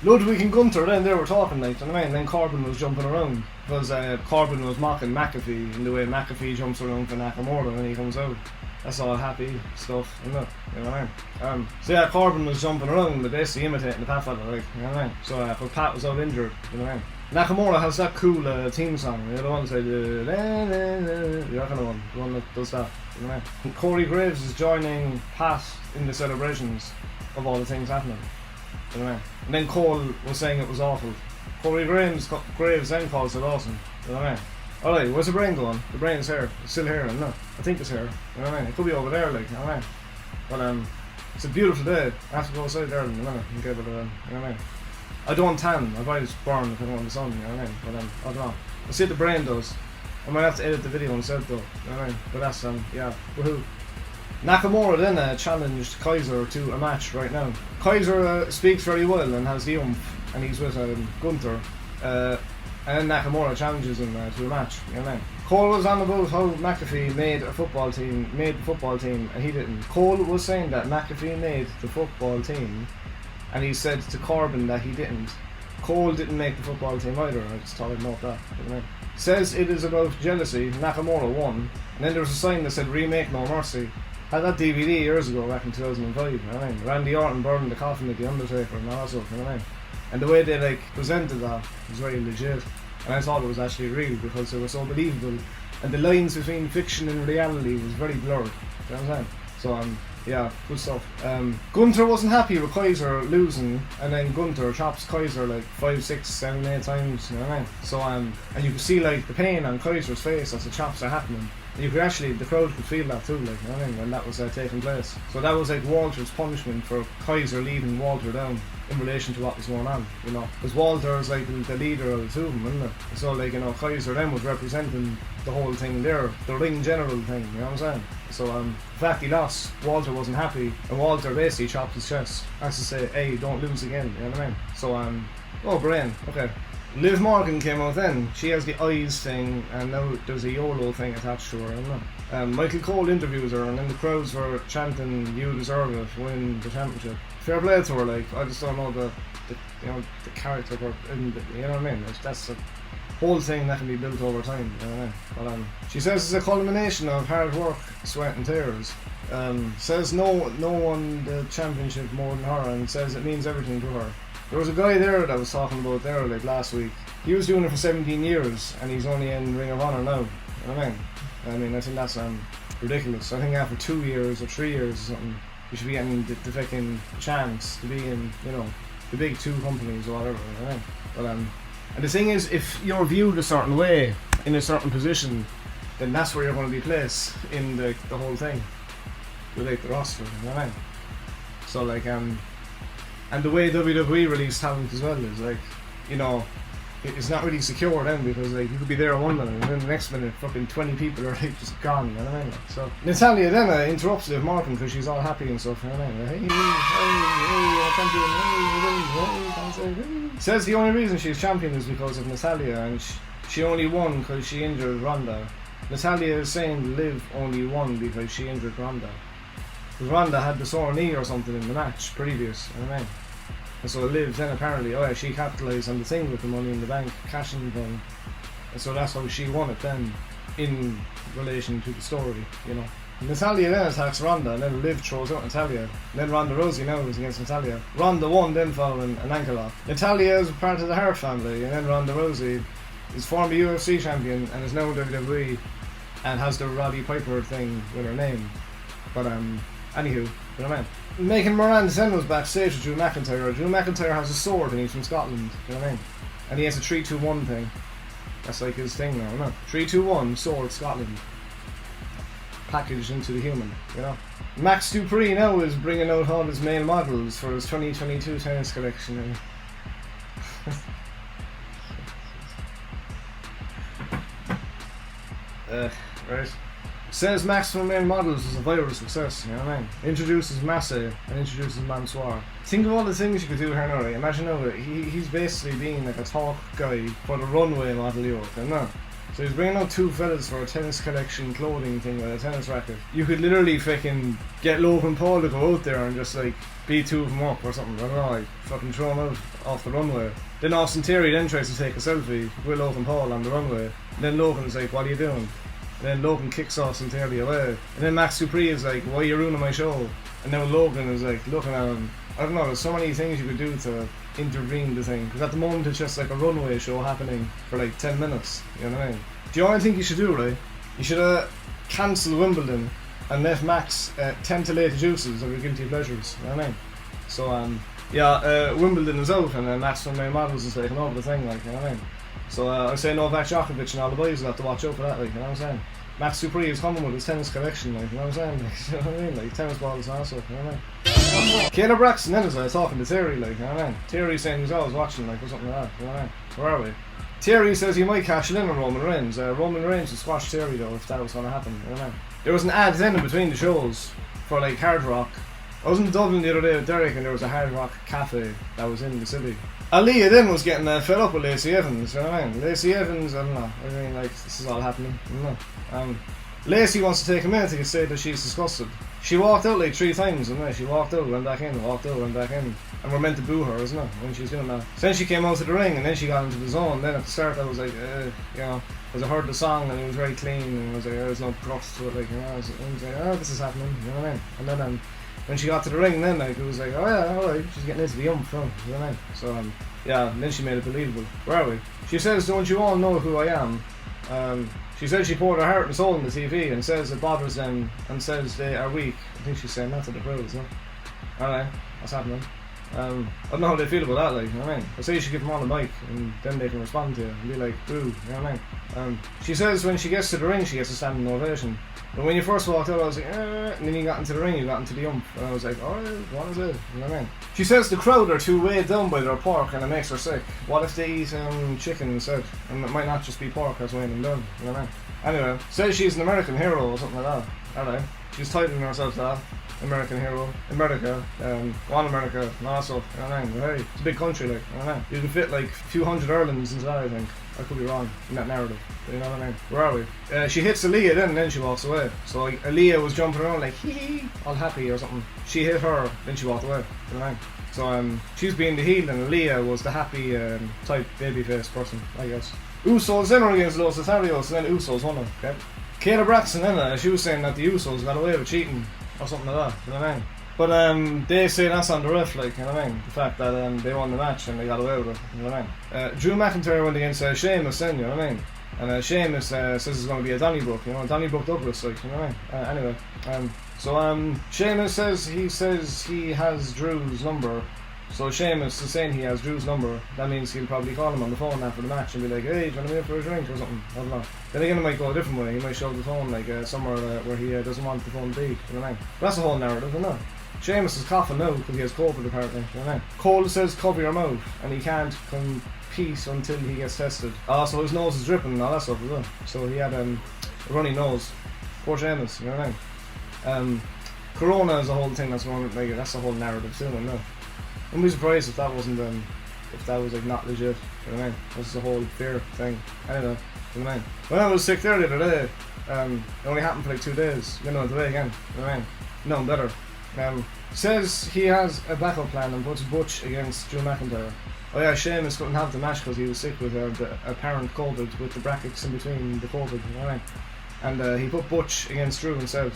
Ludwig and Gunther then they were talking, like, you know what I mean? Then Corbin was jumping around because Corbin was mocking McAfee in the way McAfee jumps around for Nakamura when he comes out. That's all happy stuff, isn't it? You know what I mean? So yeah, Corbin was jumping around, but basically imitating the Pat fella, like, you know what I mean? So but Pat was out injured, you know what I mean? Nakamura has that cool theme song, you know, the one that said, the other one, the one that does that, you know what I mean? Corey Graves is joining Pat in the celebrations of all the things happening, you know what I mean? And then Cole was saying it was awful. Corey Graves then calls it awesome, you know what I mean? Alright, where's the brain going? The brain's here. It's still here, isn't it? I think it's here. You know what I mean? It could be over there, like, you know what I mean? But it's a beautiful day. I have to go outside there in a minute and give it a, you know what I mean? I don't tan. My body's burn if I don't want the sun, you know what I mean? But I don't know. I'll see what the brain does. I might have to edit the video instead though, you know what I mean? But that's, yeah, woohoo. Nakamura then challenged Kaiser to a match right now. Kaiser speaks very well and has the oomph, and he's with Gunther. And Nakamura challenges him to a match, you know what I mean? Cole was on about how McAfee made the football team, and he didn't. Cole was saying that McAfee made the football team, and he said to Corbin that he didn't. Cole didn't make the football team either, I just thought I'd note that, you know what I mean? Says it is about jealousy. Nakamura won, and then there was a sign that said "Remake No Mercy." Had that DVD years ago, back in 2005. You know what I mean? Randy Orton burned the coffin of the Undertaker and all that stuff. You know what I mean? And the way they like presented that was very legit, and I thought it was actually real because it was so believable, and the lines between fiction and reality was very blurred. You know what I'm saying? So yeah, good stuff. Gunther wasn't happy with Kaiser losing, and then Gunther chops Kaiser like 5, 6, 7, 8 times, you know what I mean? So and you could see like the pain on Kaiser's face as the chops are happening. And you could actually, the crowd could feel that too, like, you know what I mean, when that was taking place. So that was like Walter's punishment for Kaiser leading Walter down in relation to what was going on, you know. Because Walter is like the leader of the two of them, isn't it? So like, you know, Kaiser then was representing the whole thing there, the ring general thing, you know what I'm saying? So the fact he lost, Walter wasn't happy, and Walter basically chopped his chest as to say, hey, don't lose again, you know what I mean? So oh, brain, okay. Liv Morgan came out then. She has the eyes thing, and now there's a YOLO thing attached to her, isn't it? Michael Cole interviews her, and then the crowds were chanting, "You deserve it, win the championship." Fair play to her, like, I just don't know the you know, the character, you know what I mean? That's a whole thing that can be built over time, you know what I mean? But she says it's a culmination of hard work, sweat and tears. Says no one the championship more than her, and says it means everything to her. There was a guy there that I was talking about there like last week. He was doing it for 17 years and he's only in Ring of Honor now. You know what I mean? I think that's ridiculous. I think after 2 years or 3 years or something, you should be getting the fucking chance to be in, you know, the big two companies or whatever. You know what I mean? But and the thing is, if you're viewed a certain way in a certain position, then that's where you're going to be placed in the whole thing, with like the roster. You know what I mean? So like and the way WWE release talent as well is like, you know, it's not really secure then, because like you could be there one minute and then the next minute fucking 20 people are like just gone, you know what I mean? So Natalia then interrupts Liv Morgan because she's all happy and stuff, you know what I mean? Hey, says the only reason she's champion is because of Natalia, and she only won because she injured Ronda. Natalia is saying Liv only won because she injured Ronda. Because Ronda had the sore knee or something in the match previous, you know what I mean? And so Liv then apparently, she capitalised on the thing with the Money in the Bank cashing thing. And so that's how she won it then, in relation to the story, you know. Natalia then attacks Ronda, and then Liv throws out Natalia. And then Ronda Rousey now is against Natalia. Ronda won then following an ankle lock. Natalia is part of the Hart family, and then Ronda Rousey is former UFC champion and is now WWE and has the Roddy Piper thing with her name. But anywho, you know what I mean? Making Moran then was backstage with Drew McIntyre. Drew McIntyre has a sword and he's from Scotland, you know what I mean? And he has a 3-2-1 thing. That's like his thing now, you know? 3-2-1, sword, Scotland. Packaged into the human, you know? Max Dupree now is bringing out all his male models for his 2022 tennis collection. Right. Says Maximum Male Models is a viral success, you know what I mean? Introduces Massey and introduces Mansoir. Think of all the things you could do here now, right? Imagine now, he's basically being like a talk guy for the runway model Europe, you know? So he's bringing out two fellas for a tennis collection clothing thing with a tennis racket. You could literally fucking get Logan Paul to go out there and just like beat two of them up or something, I don't know, like fucking throw him out off the runway. Then Austin Theory then tries to take a selfie with Logan Paul on the runway. And then Logan's like, what are you doing? And then Logan kicks Austin Theory away. And then Max Dupree is like, why are you ruining my show? And now Logan is like looking at him. I don't know, there's so many things you could do to intervene the thing. Because at the moment it's just like a runway show happening for like 10 minutes. You know what I mean? Do you know what I think you should do, right? You should cancel Wimbledon and let Max tentillate the juices of your guilty pleasures. You know what I mean? So, Wimbledon is out and Max from Male Models is taking over the thing, like, you know what I mean? So I say Novak Djokovic and all the boys will have to watch out for that, like, you know what I'm saying? Max Dupree is coming with his tennis collection, like, you know what I'm saying? Like, you know what I mean? Like, tennis balls and all stuff, you know what I mean? Caleb Braxton then is talking to Terry, like, you know what I mean? Terry saying he's always watching, like, or something like that, you know what I mean? Where are we? Terry says he might cash it in on Roman Reigns. Roman Reigns would squash Terry though if that was going to happen, you know what I mean? There was an ad then in between the shows for like Hard Rock. I was in Dublin the other day with Derek and there was a Hard Rock cafe that was in the city. Aaliyah then was getting fed up with Lacey Evans, you know what I mean? Lacey Evans, I don't know, I mean like this is all happening, I don't know. Lacey wants to take a minute to say that she's disgusted. She walked out like 3 times, and she walked out, went back in, walked out, went back in. And we're meant to boo her, isn't it, when she's doing that. Then she came out to the ring, and then she got into the zone. Then at the start I was like, you know, because I heard the song and it was very clean, and I was like, there's no crust to it, like, you know, I was like, oh, this is happening, you know what I mean? And then when she got to the ring, then like, it was like, oh yeah, alright, she's getting into the yump, you know what I mean? So, yeah, and then she made it believable. Where are we? She says, don't you all know who I am? She says she poured her heart and soul in the TV and says it bothers them and says they are weak. I think she's saying that to the crowd, isn't it? Alright, that's happening. I don't know how they feel about that, like, you know what I mean? I say you should give them on the mic and then they can respond to you and be like, boo, you know what I mean? She says when she gets to the ring she gets a standing ovation. But when you first walked out I was like, and then you got into the ring, you got into the ump, and I was like, alright, what is it? You know what I mean? She says the crowd are too weighed down by their pork and it makes her sick. What if they eat chicken instead? And it might not just be pork that's weighing them down, you know what I mean? Anyway, says she's an American hero or something like that. Alright, she's titling herself to that. American hero, America, on America, and all stuff, you know what I mean? But hey, it's a big country, like, you know what I mean? You can fit like a few hundred Irelands into that, I think. I could be wrong in that narrative, but you know what I mean? Where are we? She hits Aaliyah then, and then she walks away. So like, Aaliyah was jumping around like, hee hee, all happy or something. She hit her, then she walked away, you know what I mean? So she's being the heel, and Aaliyah was the happy type babyface person, I guess. Usos then were against Los Lotharios, and then Usos won them, okay? Caleb Braxton then, she was saying that the Usos got away with cheating or something like that, you know what I mean? But they say that's on the ref, like, you know what I mean? The fact that they won the match and they got away with it, you know what I mean? Drew McIntyre went against Sheamus then, you know what I mean? And Sheamus says it's going to be a Donnybrook, you know, Donnybrook Douglas, like, you know what I mean? Anyway, Sheamus says he has Drew's number. So Sheamus is saying he has Drew's number. That means he'll probably call him on the phone after the match and be like, hey, do you want to meet for a drink or something? I don't know. Then again, it might go a different way. He might shove the phone like somewhere where he doesn't want the phone to be. You know what I mean? That's the whole narrative, isn't it? Sheamus is coughing now because he has COVID apparently. You know what I mean? Cole says cover your mouth and he can't compete until he gets tested. So his nose is dripping and all that stuff as well. So he had a runny nose. Poor Sheamus, you know what I mean? Corona is a whole thing that's going like that's the whole narrative too, isn't it? I'd be surprised if that wasn't if that was like not legit, you know what I mean? This is a whole fear thing. Anyway, you know what I mean? When I was sick there the other day, it only happened for like 2 days, then I went away again, you know what I mean? No, better. Says he has a backup plan and puts Butch against Drew McIntyre. Oh yeah, Sheamus couldn't have the match because he was sick with the apparent COVID, with the brackets in between the COVID, you know what I mean? And he put Butch against Drew instead.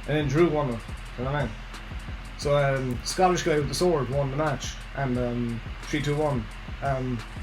And then Drew won it, you know what I mean? So Scottish guy with the sword won the match, and 3-2-1.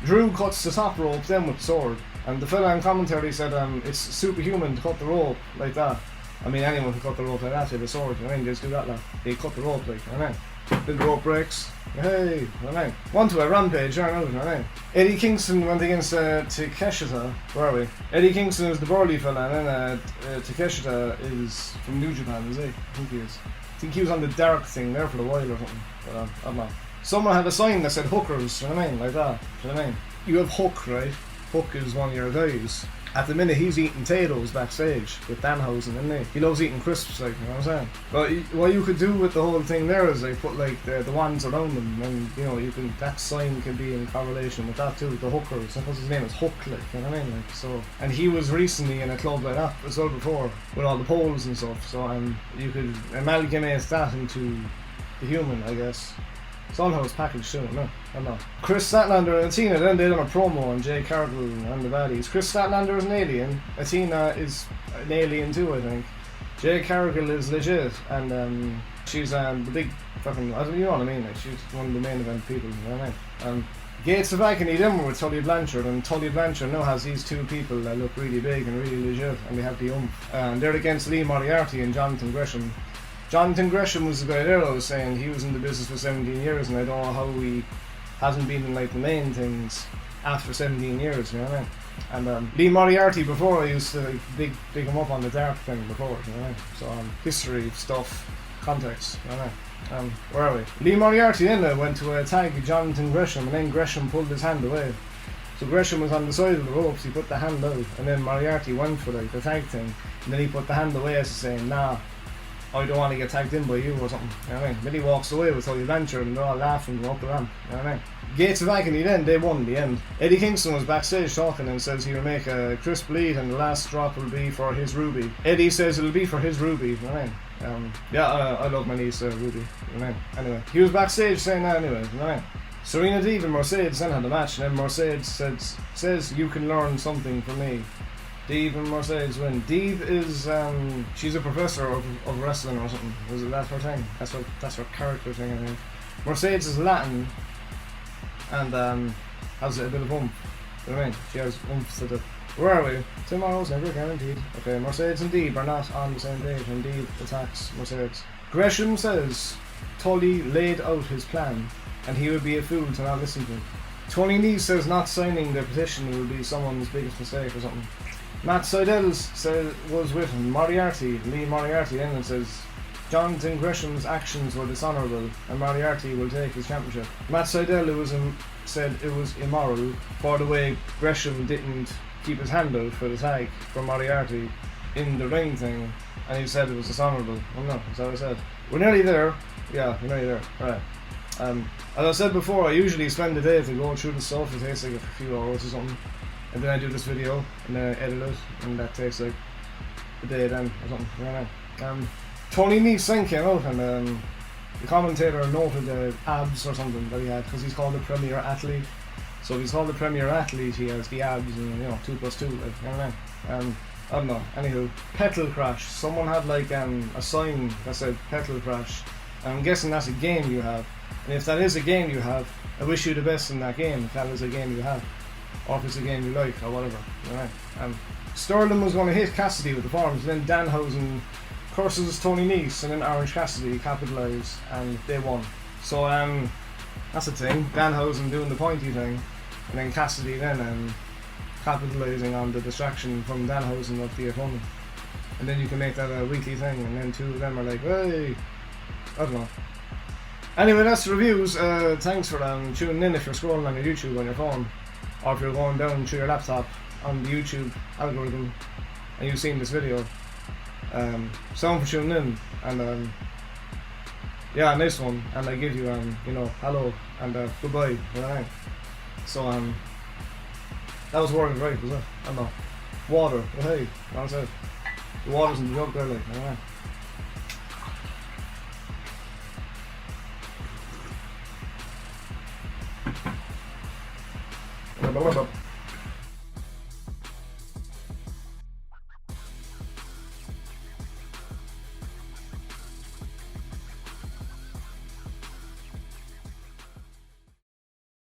Drew cuts the top rope then with the sword, and the fella in commentary said it's superhuman to cut the rope like that. I mean anyone can cut the rope like that with a sword, you know what I mean? They just do that, like. They cut the rope like, you know what I mean? Then the rope breaks, hey, you know what I mean? One to a rampage, you know what I mean? Eddie Kingston went against Takeshita, where are we? Eddie Kingston is the burly fella, and then Takeshita is from New Japan, is he? I think he is. I think he was on the dark thing there for a while or something, but I don't know. Someone had a sign that said hookers, you know what I mean, like that, you know what I mean? You have Hook, right? Hook is one of your guys. At the minute he's eating potatoes backstage with Danhausen, isn't he? He loves eating crisps, like, you know what I'm saying? But what you could do with the whole thing there is like put like the ones around them, and you know, you can, that sign can be in correlation with that too, the hookers. Because his name is Hook, like, you know what I mean? Like, so, and he was recently in a club like that as well before, with all the poles and stuff, so you could amalgamate that into the human, I guess. Somehow it's packaged too, no, I don't know. Chris Statlander and Athena then did on a promo on Jay Cargill and the Baddies. Chris Statlander is an alien, Athena is an alien too, I think. Jay Cargill is legit, and she's the big fucking, you know what I mean, like, she's one of the main event people, you know what I mean? Gates of Agony then were with Tully Blanchard, and Tully Blanchard now has these 2 people that look really big and really legit, and they have the and they're against Lee Moriarty and Jonathan Gresham. Jonathan Gresham was the guy there I was saying he was in the business for 17 years, and I don't know how he hasn't been in like the main things after 17 years, you know what I mean? And Lee Moriarty before, I used to like, big him up on the dark thing before, you know what I mean? So history stuff, context, you know what I mean? Where are we? Lee Moriarty then went to tag Jonathan Gresham, and then Gresham pulled his hand away. So Gresham was on the side of the ropes, he put the hand out, and then Moriarty went for like the tag thing, and then he put the hand away as saying, nah, I don't want to get tagged in by you or something, you know what I mean? Then he walks away with Tully Blanchard and they're all laughing going up the ramp, you know what I mean? Gates of Agony then, they won in the end. Eddie Kingston was backstage talking and says he'll make a crisp bleed and the last drop will be for his Ruby. Eddie says it'll be for his Ruby, you know what I mean? I love my niece Ruby, you know what I mean? Anyway, he was backstage saying that anyway, you know what I mean? Serena Deeb and Mercedes then had the match, and then Mercedes says you can learn something from me. Deeb and Mercedes win. Deeb is she's a professor of wrestling or something. Was it that her thing? That's her character thing, I think. Mercedes is Latin and has a bit of oomph. You know what I mean? She has oomph to the. Where are we? Tomorrow's never guaranteed. Okay, Mercedes and Deeb are not on the same page, and Deeb attacks Mercedes. Gresham says Tully laid out his plan, and he would be a fool to not listen to him. Tony Nese says not signing the petition will be someone's biggest mistake or something. Matt Seidel was with Lee Moriarty, and says Jonathan Gresham's actions were dishonourable and Moriarty will take his championship. Matt Seidel said it was immoral for the way Gresham didn't keep his hand out for the tag for Moriarty in the ring thing, and he said it was dishonourable. Oh no, that's what I said. We're nearly there. Yeah, we're nearly there. Right. As I said before, I usually spend the day to go through the stuff. It takes like a few hours or something. And then I do this video, and then I edit it, and that takes like a day then, or something, you know what I mean? Tony Nese then came out, and the commentator noted the abs or something that he had, because he's called the Premier Athlete. So if he's called the Premier Athlete, he has the abs, and 2 + 2, like, you know what I mean? I don't know, anywho, Petal Crash. Someone had like a sign that said Petal Crash, and I'm guessing that's a game you have. And if that is a game you have, I wish you the best in that game, if that is a game you have. Or if it's a game you like, or whatever. Alright. Sterling was going to hit Cassidy with the forms, and then Danhausen curses Tony Nese, and then Orange Cassidy capitalised, and they won. So, that's the thing. Danhausen doing the pointy thing, and then Cassidy then capitalising on the distraction from Danhausen of the opponent. And then you can make that a weekly thing, and then 2 of them are like, hey! I don't know. Anyway, that's the reviews. Thanks for tuning in if you're scrolling on your YouTube on your phone. Or if you're going down through your laptop on the YouTube algorithm and you've seen this video, someone for tuning in, and yeah, nice one, and I give you hello and goodbye, you know what I mean? So that was worded right, was it? I don't know. Water, well, hey, that's it. The water's in the jug there, like, you know what I mean?